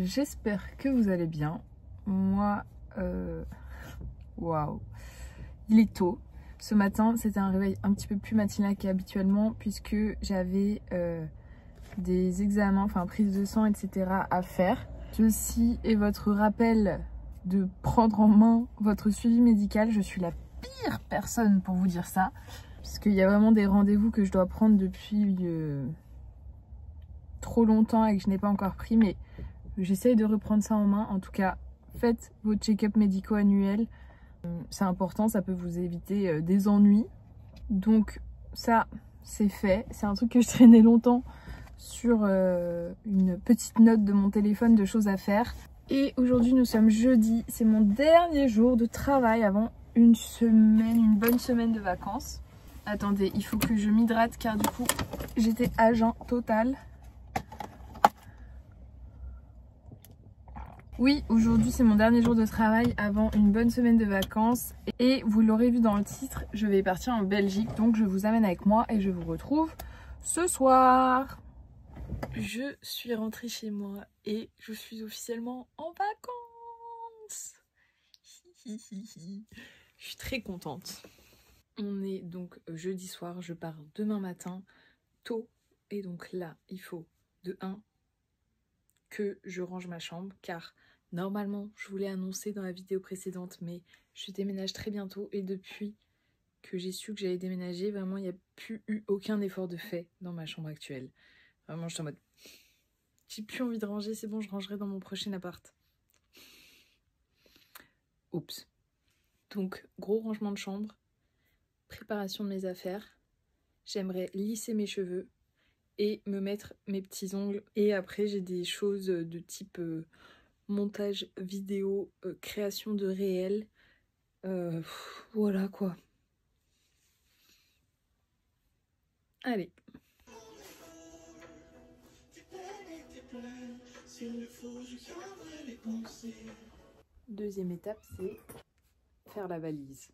j'espère que vous allez bien. Moi, waouh, il est tôt. Ce matin, c'était un réveil un petit peu plus matinal qu'habituellement puisque j'avais des examens, enfin prise de sang, etc. à faire. Ceci est votre rappel de prendre en main votre suivi médical. Je suis la pire personne pour vous dire ça, puisqu'il y a vraiment des rendez-vous que je dois prendre depuis trop longtemps et que je n'ai pas encore pris, mais j'essaye de reprendre ça en main. En tout cas, faites vos check-up médicaux annuels. C'est important, ça peut vous éviter des ennuis. Donc ça, c'est fait. C'est un truc que je traînais longtemps sur une petite note de mon téléphone de choses à faire. Et aujourd'hui, nous sommes jeudi. C'est mon dernier jour de travail avant une bonne semaine de vacances. Attendez, il faut que je m'hydrate car du coup, j'étais à jeun total. Oui, aujourd'hui c'est mon dernier jour de travail avant une bonne semaine de vacances. Et vous l'aurez vu dans le titre, je vais partir en Belgique. Donc je vous amène avec moi et je vous retrouve ce soir. Je suis rentrée chez moi et je suis officiellement en vacances. Je suis très contente. On est donc jeudi soir, je pars demain matin tôt. Et donc là, il faut de 1 que je range ma chambre car normalement je voulais annoncer dans la vidéo précédente, mais je déménage très bientôt et depuis que j'ai su que j'allais déménager, vraiment il n'y a plus eu aucun effort de fait dans ma chambre actuelle. Vraiment je suis en mode j'ai plus envie de ranger, c'est bon, je rangerai dans mon prochain appart. Oups. Donc gros rangement de chambre, préparation de mes affaires, j'aimerais lisser mes cheveux et me mettre mes petits ongles. Et après j'ai des choses de type montage vidéo, création de réel, voilà quoi. Allez. Deuxième étape, c'est faire la valise.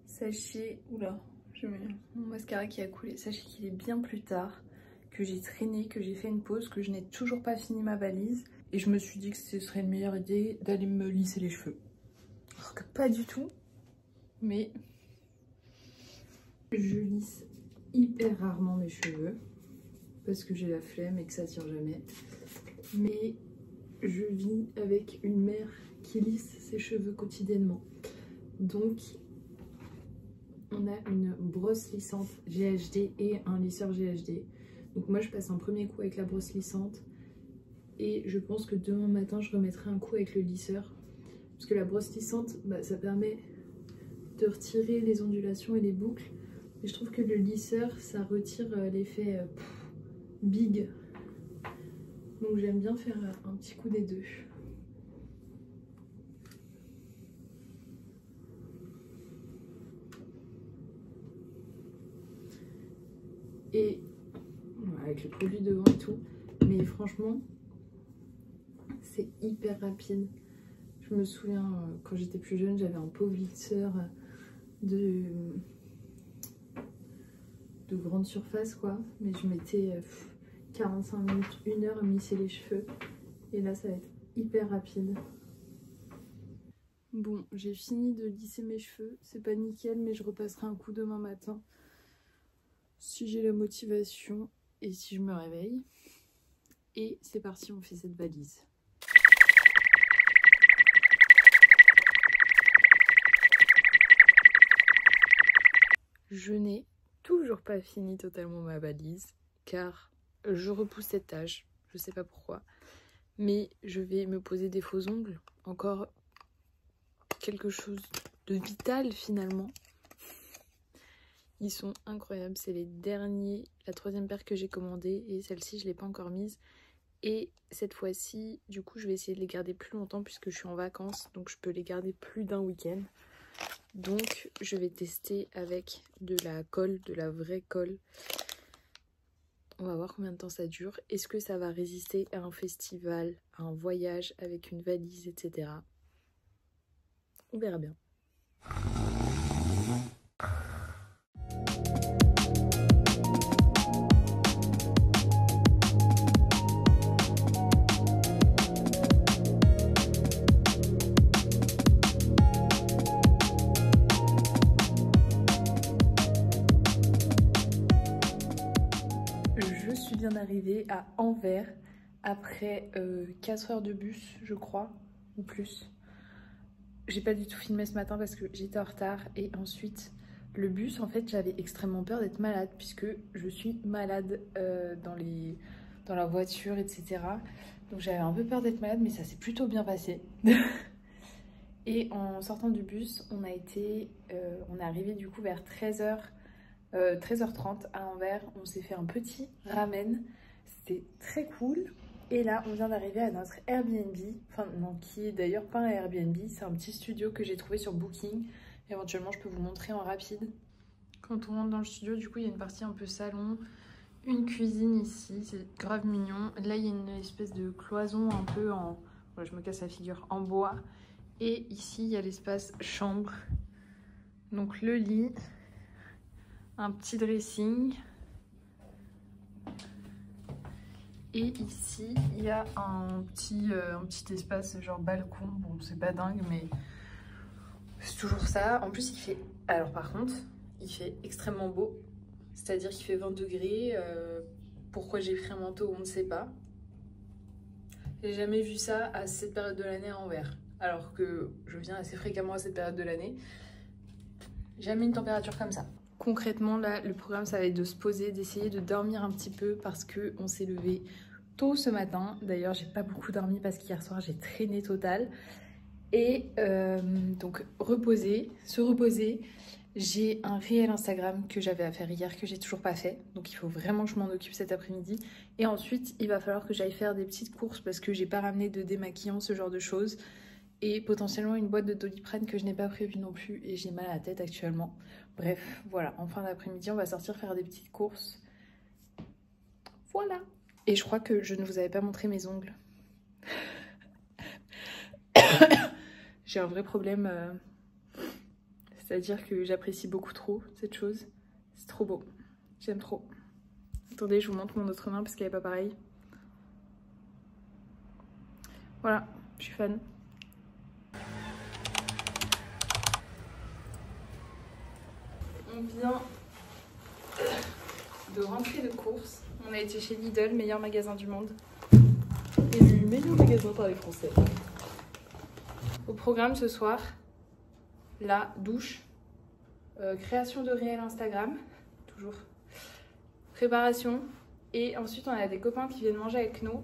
Sachez, oula, je mets mon mascara qui a coulé. Sachez qu'il est bien plus tard, que j'ai traîné, que j'ai fait une pause, que je n'ai toujours pas fini ma valise. Et je me suis dit que ce serait une meilleure idée d'aller me lisser les cheveux. Alors que pas du tout, mais je lisse hyper rarement mes cheveux parce que j'ai la flemme et que ça tire jamais. Mais je vis avec une mère qui lisse ses cheveux quotidiennement. Donc on a une brosse lissante GHD et un lisseur GHD. Donc moi je passe un premier coup avec la brosse lissante et je pense que demain matin je remettrai un coup avec le lisseur. Parce que la brosse lissante, ça permet de retirer les ondulations et les boucles. Et je trouve que le lisseur, ça retire l'effet big. Donc j'aime bien faire un petit coup des deux. Et avec le produit devant et tout. Mais franchement, c'est hyper rapide. Je me souviens, quand j'étais plus jeune, j'avais un pauvre lisseur de grande surface quoi, mais je mettais 45 minutes, 1 heure à me lisser les cheveux et là ça va être hyper rapide. Bon, j'ai fini de lisser mes cheveux, c'est pas nickel mais je repasserai un coup demain matin si j'ai la motivation et si je me réveille. Et c'est parti, on fait cette valise. Je n'ai toujours pas fini totalement ma valise car je repousse cette tâche, je sais pas pourquoi, mais je vais me poser des faux ongles, encore quelque chose de vital finalement. Ils sont incroyables, c'est les derniers, la 3e paire que j'ai commandée et celle-ci je l'ai pas encore mise. Et cette fois-ci, du coup je vais essayer de les garder plus longtemps puisque je suis en vacances, donc je peux les garder plus d'un week-end. Donc je vais tester avec de la colle, de la vraie colle. On va voir combien de temps ça dure. Est-ce que ça va résister à un festival, à un voyage avec une valise, etc. On verra bien. arrivée à Anvers après 4 heures de bus, je crois, ou plus. J'ai pas du tout filmé ce matin parce que j'étais en retard. Et ensuite, le bus, en fait, j'avais extrêmement peur d'être malade puisque je suis malade dans la voiture, etc. Donc j'avais un peu peur d'être malade, mais ça s'est plutôt bien passé. Et en sortant du bus, on est arrivé du coup vers 13h30 à Anvers. On s'est fait un petit ramen, c'était très cool. Et là, on vient d'arriver à notre Airbnb, enfin non, qui est d'ailleurs pas un Airbnb, c'est un petit studio que j'ai trouvé sur Booking. Éventuellement, je peux vous montrer en rapide. Quand on rentre dans le studio, du coup, il y a une partie un peu salon, une cuisine ici, c'est grave mignon. Là, il y a une espèce de cloison un peu en... Ouais, je me casse la figure, en bois. Et ici, il y a l'espace chambre. Donc le lit, un petit dressing. Et ici, il y a un petit espace genre balcon. Bon, c'est pas dingue, mais c'est toujours ça. En plus, il fait... Alors par contre, il fait extrêmement beau. C'est-à-dire qu'il fait 20 degrés. Pourquoi j'ai pris un manteau, on ne sait pas. J'ai jamais vu ça à cette période de l'année à Anvers. Alors que je viens assez fréquemment à cette période de l'année. Jamais une température comme ça. Concrètement, là, le programme, ça va être de se poser, d'essayer de dormir un petit peu parce qu'on s'est levé tôt ce matin. D'ailleurs, j'ai pas beaucoup dormi parce qu'hier soir, j'ai traîné total. Et donc, se reposer. J'ai un réel Instagram que j'avais à faire hier, que j'ai toujours pas fait. Donc, il faut vraiment que je m'en occupe cet après-midi. Et ensuite, il va falloir que j'aille faire des petites courses parce que j'ai pas ramené de démaquillant, ce genre de choses. Et potentiellement une boîte de Doliprane que je n'ai pas prévue non plus et j'ai mal à la tête actuellement. Bref, voilà, en fin d'après-midi, on va sortir faire des petites courses. Voilà. Et je crois que je ne vous avais pas montré mes ongles. J'ai un vrai problème, c'est-à-dire que j'apprécie beaucoup trop cette chose. C'est trop beau, j'aime trop. Attendez, je vous montre mon autre main parce qu'elle n'est pas pareille. Voilà, je suis fan. On vient de rentrer de course. On a été chez Lidl, meilleur magasin du monde. Élu meilleur magasin par les Français. Au programme ce soir, la douche, création de réel Instagram, toujours, préparation. Et ensuite on a des copains qui viennent manger avec nous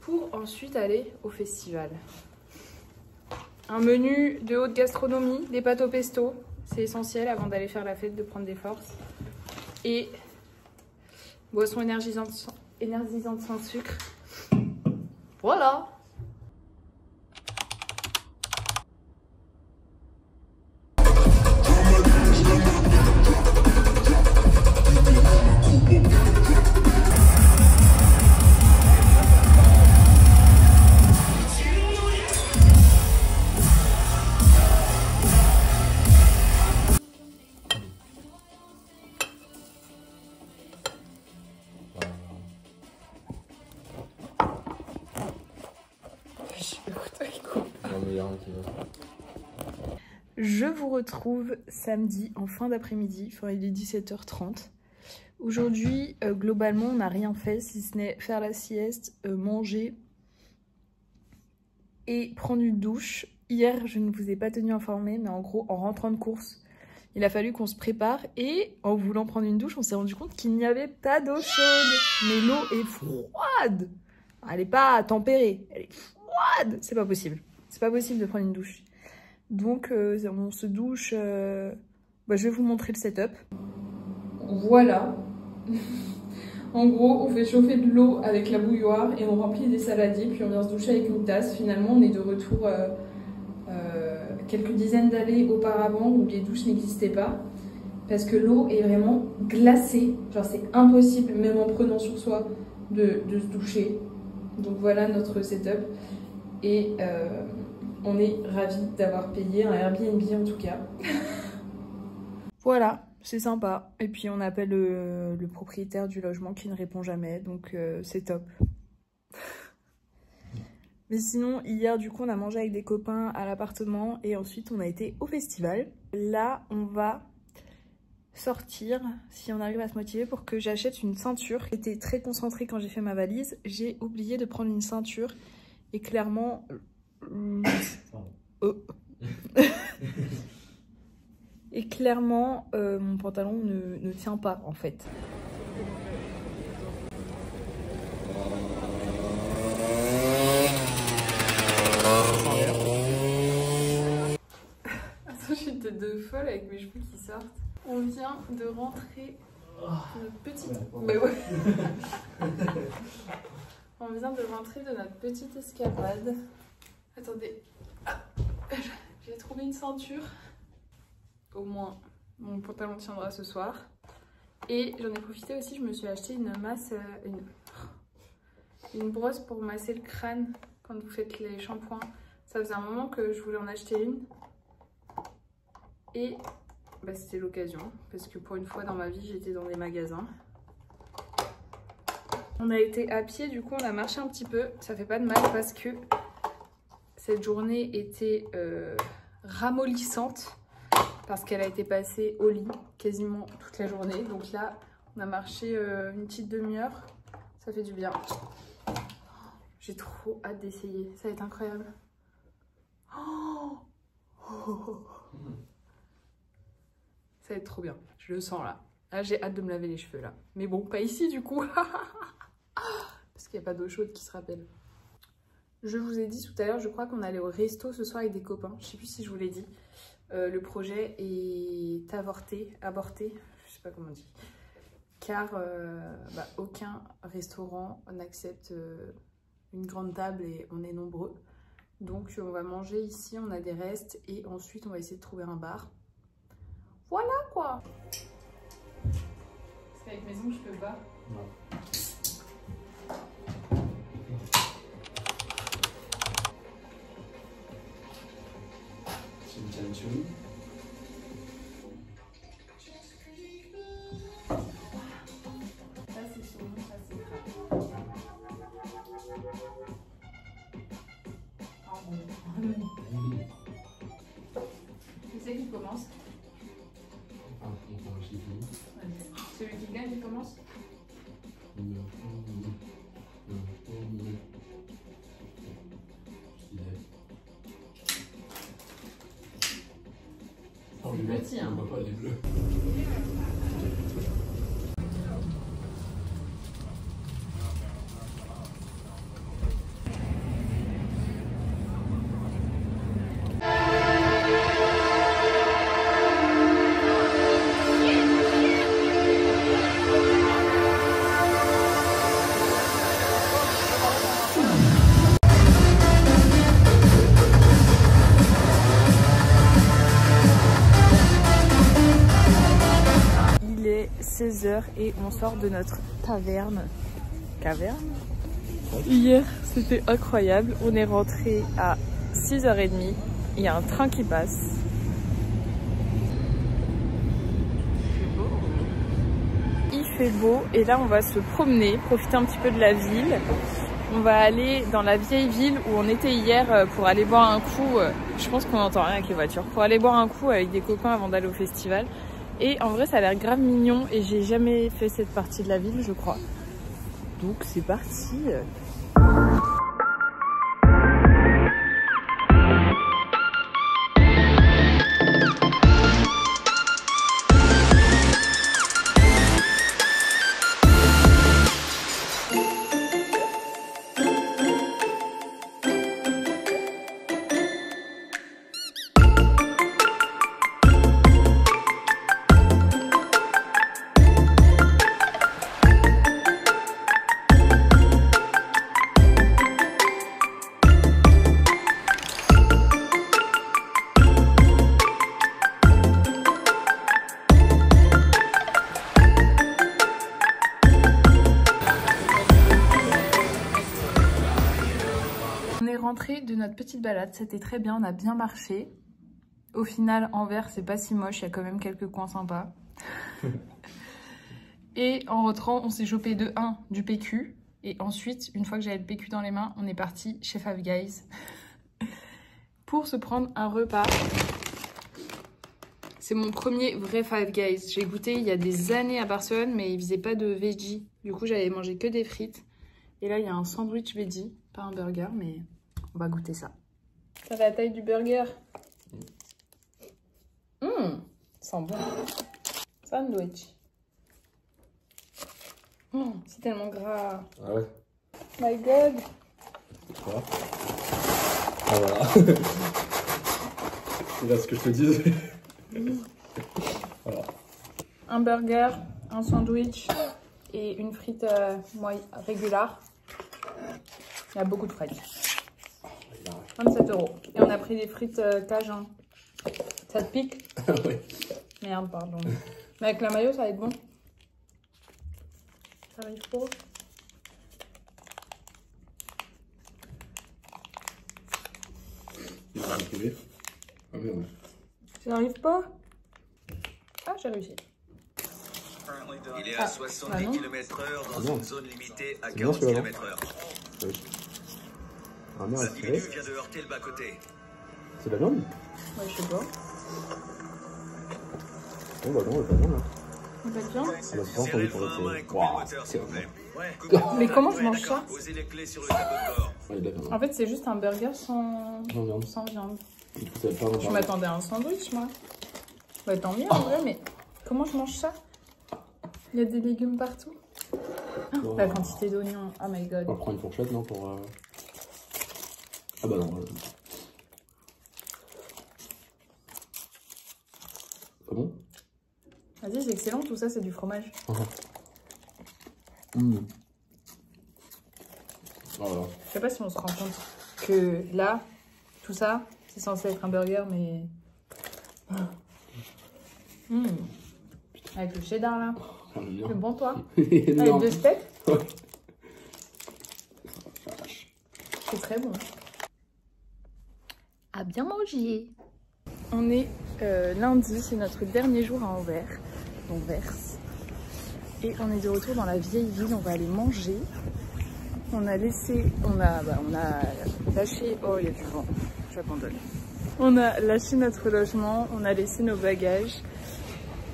pour ensuite aller au festival. Un menu de haute gastronomie, des pâtes au pesto. C'est essentiel avant d'aller faire la fête, de prendre des forces. Et boisson énergisante sans sucre. Voilà! Je vous retrouve samedi en fin d'après-midi, enfin il est 17h30. Aujourd'hui, globalement, on n'a rien fait si ce n'est faire la sieste, manger et prendre une douche. Hier, je ne vous ai pas tenu informé, mais en gros, en rentrant de course, il a fallu qu'on se prépare et en voulant prendre une douche, on s'est rendu compte qu'il n'y avait pas d'eau chaude. Mais l'eau est froide. Elle n'est pas tempérée, elle est froide. C'est pas possible. C'est pas possible de prendre une douche. Donc, on se douche. Je vais vous montrer le setup. Voilà. En gros, on fait chauffer de l'eau avec la bouilloire et on remplit des saladiers. Puis on vient se doucher avec une tasse. Finalement, on est de retour quelques dizaines d'années auparavant où les douches n'existaient pas. Parce que l'eau est vraiment glacée. Genre, c'est impossible, même en prenant sur soi, de se doucher. Donc voilà notre setup. Et on est ravis d'avoir payé un Airbnb en tout cas. Voilà, c'est sympa. Et puis on appelle le propriétaire du logement qui ne répond jamais, donc c'est top. Mais sinon, hier du coup on a mangé avec des copains à l'appartement et ensuite on a été au festival. Là on va sortir, si on arrive à se motiver, pour que j'achète une ceinture. J'étais très concentrée quand j'ai fait ma valise. J'ai oublié de prendre une ceinture et clairement... Et clairement, mon pantalon ne tient pas en fait. Attends, je suis une tête de folle avec mes cheveux qui sortent. On vient de rentrer de notre petite... Mais ouais. On vient de rentrer de notre petite escapade. Attendez. Ah. J'ai trouvé une ceinture. Au moins, mon pantalon tiendra ce soir. Et j'en ai profité aussi, je me suis acheté une masse, une brosse pour masser le crâne quand vous faites les shampoings. Ça faisait un moment que je voulais en acheter une. Et bah, c'était l'occasion, parce que pour une fois dans ma vie, j'étais dans des magasins. On a été à pied, du coup on a marché un petit peu. Ça fait pas de mal parce que cette journée était ramollissante. Parce qu'elle a été passée au lit quasiment toute la journée. Donc là, on a marché une petite demi-heure. Ça fait du bien. J'ai trop hâte d'essayer. Ça va être incroyable. Oh, ça va être trop bien. Je le sens là. Là, j'ai hâte de me laver les cheveux là. Mais bon, pas ici du coup. Parce qu'il n'y a pas d'eau chaude qui se rappelle. Je vous ai dit tout à l'heure, je crois qu'on allait au resto ce soir avec des copains. Je sais plus si je vous l'ai dit. Le projet est avorté, je sais pas comment on dit, car aucun restaurant n'accepte une grande table et on est nombreux. Donc on va manger ici, on a des restes et ensuite on va essayer de trouver un bar. Voilà quoi. C'est avec mes ongles je peux pas. Non. Ça c'est saumon, ça c'est crabe. Qui c'est qui commence? Celui qui gagne, il commence? Petit, hein. On voit pas les bleus. Il est 16h et on sort de notre taverne. Caverne? Hier, c'était incroyable. On est rentré à 6h30. Il y a un train qui passe. Il fait beau et là on va se promener, profiter un petit peu de la ville. On va aller dans la vieille ville où on était hier pour aller boire un coup. Je pense qu'on n'entend rien avec les voitures. Pour aller boire un coup avec des copains avant d'aller au festival. Et en vrai ça a l'air grave mignon et j'ai jamais fait cette partie de la ville je crois. Donc c'est parti. Rentré de notre petite balade, c'était très bien, on a bien marché. Au final, Anvers, c'est pas si moche, il y a quand même quelques coins sympas. Et en rentrant, on s'est chopé de 1 du PQ. Et ensuite, une fois que j'avais le PQ dans les mains, on est parti chez Five Guys pour se prendre un repas. C'est mon premier vrai Five Guys. J'ai goûté il y a des années à Barcelone, mais ils faisaient pas de veggie. Du coup, j'avais mangé que des frites. Et là, il y a un sandwich veggie. Pas un burger, mais on va goûter ça. Ça va la taille du burger. Sent bon. Sandwich. C'est tellement gras. Ah ouais. My God. Quoi? Ah voilà. C'est là ce que je te disais. Voilà. Un burger, un sandwich et une frite régulière. Il y a beaucoup de frites. 27 €. Et on a pris des frites Cajun. Ça te pique? Oui. Merde, pardon. Mais avec la mayo, ça va être bon. Ça arrive pas. Il va arriver. Ah merde. Ça n'arrive pas? Ah, j'ai réussi. Il est à 70 km/h dans une zone limitée à 40 km/h. Oui. Ah merde, L'individu vient de heurter le bas-côté. c'est de la viande? Ouais, je sais pas. Oh bah non, elle est pas bien là. On fait bien. Ah bah c'est pas entendu pour le Waouh, c'est bon. Mais comment je mange ça? Posez les clés sur le tableau de bord. Ouais, il est bien. En fait, c'est juste un burger sans viande. sans viande. Du coup, ça va pas Je m'attendais à un sandwich, moi. Bah, tant mieux en vrai, mais comment je mange ça? Il y a des légumes partout. Oh, la quantité d'oignons, oh my god. On va prendre une fourchette, non, pour... Ah bah non. Pas bon? Vas-y, c'est excellent, tout ça, c'est du fromage. Voilà. Je sais pas si on se rend compte que là, tout ça, c'est censé être un burger, mais... Avec le cheddar, là. C'est bon, toi? Avec 2 steaks? Ouais. C'est très bon. À bien manger. On est lundi, c'est notre dernier jour à Anvers, et on est de retour dans la vieille ville. On va aller manger. On a lâché. Oh, il y a du vent. J'abandonne. On a lâché notre logement. On a laissé nos bagages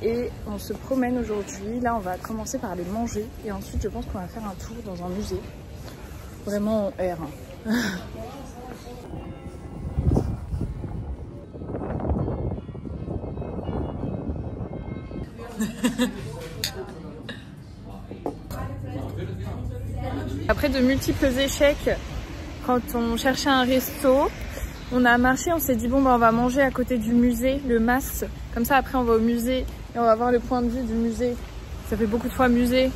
et on se promène aujourd'hui. Là, on va commencer par aller manger et ensuite, je pense qu'on va faire un tour dans un musée. Vraiment en R. Après de multiples échecs, quand on cherchait un resto, on a marché, on s'est dit bon bah on va manger à côté du musée, le MAS. Comme ça après on va au musée et on va voir le point de vue du musée. Ça fait beaucoup de fois musée.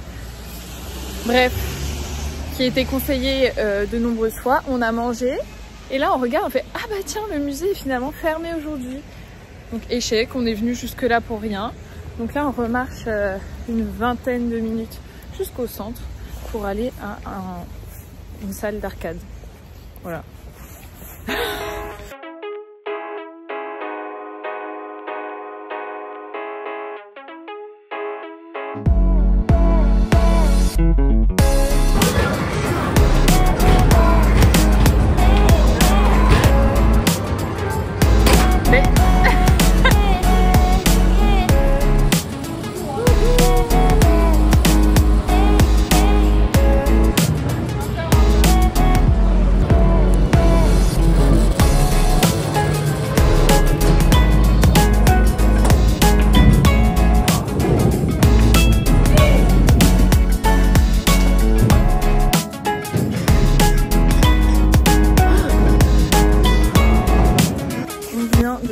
Bref, qui a été conseillé de nombreuses fois. On a mangé et là on regarde, on fait ah bah tiens le musée est finalement fermé aujourd'hui. Donc échec, on est venu jusque là pour rien. Donc là on remarche une vingtaine de minutes jusqu'au centre pour aller à une salle d'arcade. Voilà.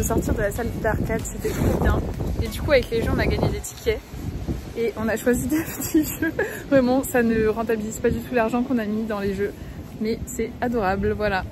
Sortir de la salle d'arcade, c'était trop bien. Et du coup avec les gens on a gagné des tickets et on a choisi des petits jeux. Vraiment ça ne rentabilise pas du tout l'argent qu'on a mis dans les jeux, mais c'est adorable, voilà.